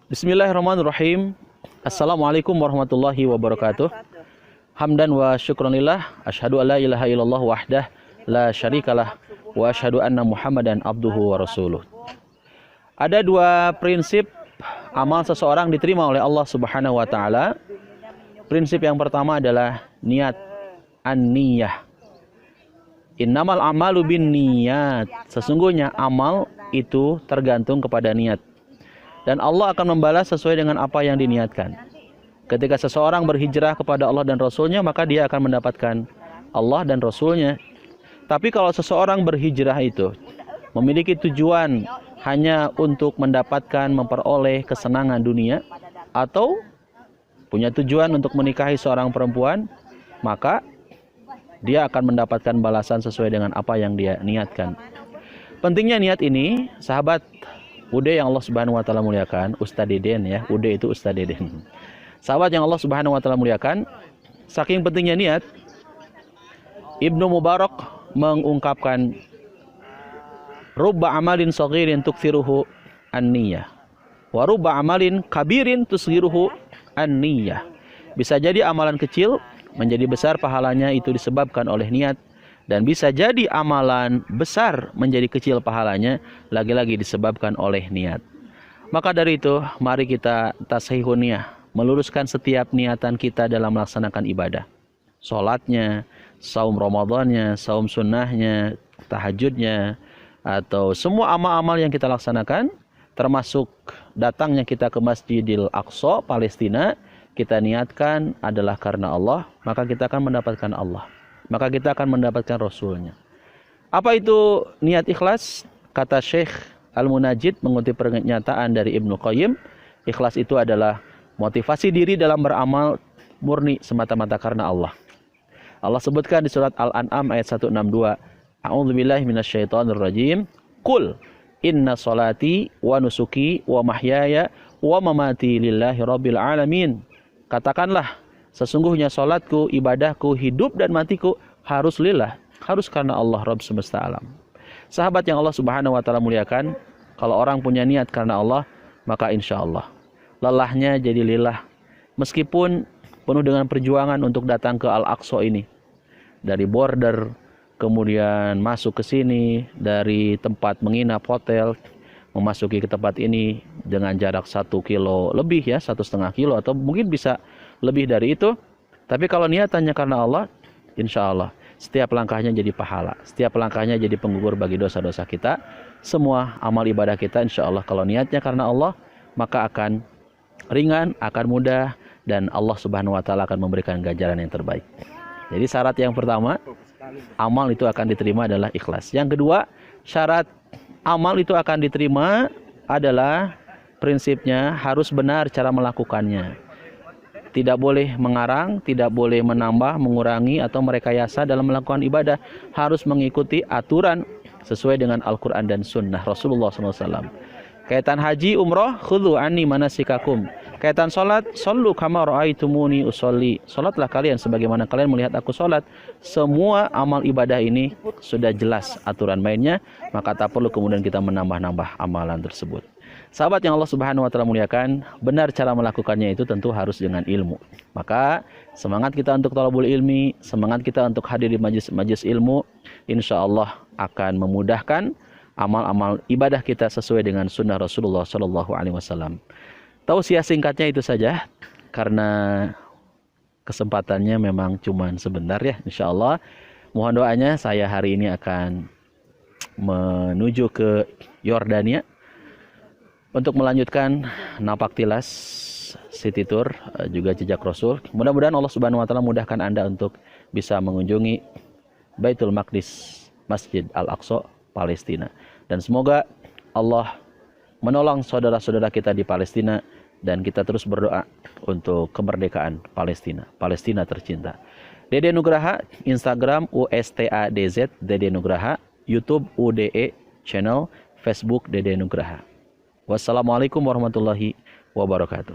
Bismillahirrahmanirrahim. Assalamualaikum warahmatullahi wabarakatuh. Hamdan wa syukranillah. Asyhadu an la ilaha illallah wahdah la syarikalah wa asyhadu anna Muhammadan abduhu wa rasuluh. Ada dua prinsip amal seseorang diterima oleh Allah Subhanahu wa taala. Prinsip yang pertama adalah niat, an-niyah. Innamal amalu bin niyat. Sesungguhnya amal itu tergantung kepada niat. Dan Allah akan membalas sesuai dengan apa yang diniatkan. Ketika seseorang berhijrah kepada Allah dan Rasulnya, maka dia akan mendapatkan Allah dan Rasulnya. Tapi kalau seseorang berhijrah itu memiliki tujuan hanya untuk mendapatkan, memperoleh kesenangan dunia, atau punya tujuan untuk menikahi seorang perempuan, maka dia akan mendapatkan balasan sesuai dengan apa yang dia niatkan. Pentingnya niat ini, sahabat Ude yang Allah Subhanahu wa taala muliakan, Ustadz Deden ya, Ude itu Ustadz Deden. Sahabat yang Allah Subhanahu wa taala muliakan, saking pentingnya niat, Ibnu Mubarak mengungkapkan rubba amalin saghirin tukthiruhu an-niyah wa rubba amalin kabirin tusghiruhu an-niyah. Bisa jadi amalan kecil menjadi besar pahalanya itu disebabkan oleh niat, dan bisa jadi amalan besar menjadi kecil pahalanya lagi-lagi disebabkan oleh niat. Maka dari itu, mari kita tasihun niyah, meluruskan setiap niatan kita dalam melaksanakan ibadah. Salatnya, saum Ramadannya, saum sunnahnya, tahajudnya, atau semua amal-amal yang kita laksanakan, termasuk datangnya kita ke Masjidil Aqsa, Palestina, kita niatkan adalah karena Allah, maka kita akan mendapatkan Allah. Maka kita akan mendapatkan Rasulnya. Apa itu niat ikhlas? Kata Syekh Al-Munajjid mengutip pernyataan dari Ibnu Qayyim, ikhlas itu adalah motivasi diri dalam beramal murni semata-mata karena Allah. Allah sebutkan di surat Al-An'am ayat 162, A'udzubillahi minasyaitonirrajim, Qul inna salati wa nusuki wa mahyaya wa mamati lillahi rabbil alamin. Katakanlah, sesungguhnya salatku, ibadahku, hidup dan matiku harus lillah, harus karena Allah Rabb semesta alam. Sahabat yang Allah Subhanahu wa taala muliakan, kalau orang punya niat karena Allah, maka insya Allah lelahnya jadi lillah. Meskipun penuh dengan perjuangan untuk datang ke Al-Aqsa ini, dari border, kemudian masuk ke sini, dari tempat menginap hotel, memasuki ke tempat ini dengan jarak 1 kilo lebih ya, 1,5 kilo atau mungkin bisa lebih dari itu. Tapi kalau niatannya karena Allah, insya Allah setiap langkahnya jadi pahala, setiap langkahnya jadi penggugur bagi dosa-dosa kita. Semua amal ibadah kita insya Allah kalau niatnya karena Allah, maka akan ringan, akan mudah, dan Allah Subhanahu wa taala akan memberikan ganjaran yang terbaik. Jadi syarat yang pertama, amal itu akan diterima adalah ikhlas. Yang kedua, syarat amal itu akan diterima adalah prinsipnya harus benar cara melakukannya. Tidak boleh mengarang, tidak boleh menambah, mengurangi, atau merekayasa dalam melakukan ibadah. Harus mengikuti aturan sesuai dengan Al-Quran dan Sunnah Rasulullah SAW. Kaitan haji, umroh, khudhu anni manasikakum. Kaitan sholat, sallu kama ra'aitumuni usolli. Sholatlah kalian sebagaimana kalian melihat aku sholat. Semua amal ibadah ini sudah jelas aturan mainnya, maka tak perlu kemudian kita menambah-nambah amalan tersebut. Sahabat yang Allah Subhanahu wa taala muliakan, benar cara melakukannya itu tentu harus dengan ilmu. Maka semangat kita untuk thalabul ilmi, semangat kita untuk hadir di majlis-majlis ilmu, insya Allah akan memudahkan amal-amal ibadah kita sesuai dengan sunnah Rasulullah Shallallahu Alaihi Wasallam. Tausiah singkatnya itu saja, karena kesempatannya memang cuma sebentar ya. Insya Allah, mohon doanya, saya hari ini akan menuju ke Yordania untuk melanjutkan napak tilas City Tour, juga jejak Rasul. Mudah-mudahan Allah Subhanahu wa taala mudahkan Anda untuk bisa mengunjungi Baitul Maqdis, Masjid Al-Aqsa, Palestina. Dan semoga Allah menolong saudara-saudara kita di Palestina, dan kita terus berdoa untuk kemerdekaan Palestina, Palestina tercinta. Dede Nugraha, Instagram USTADZ Dede Nugraha, YouTube UDE channel, Facebook Dede Nugraha. Wassalamualaikum warahmatullahi wabarakatuh.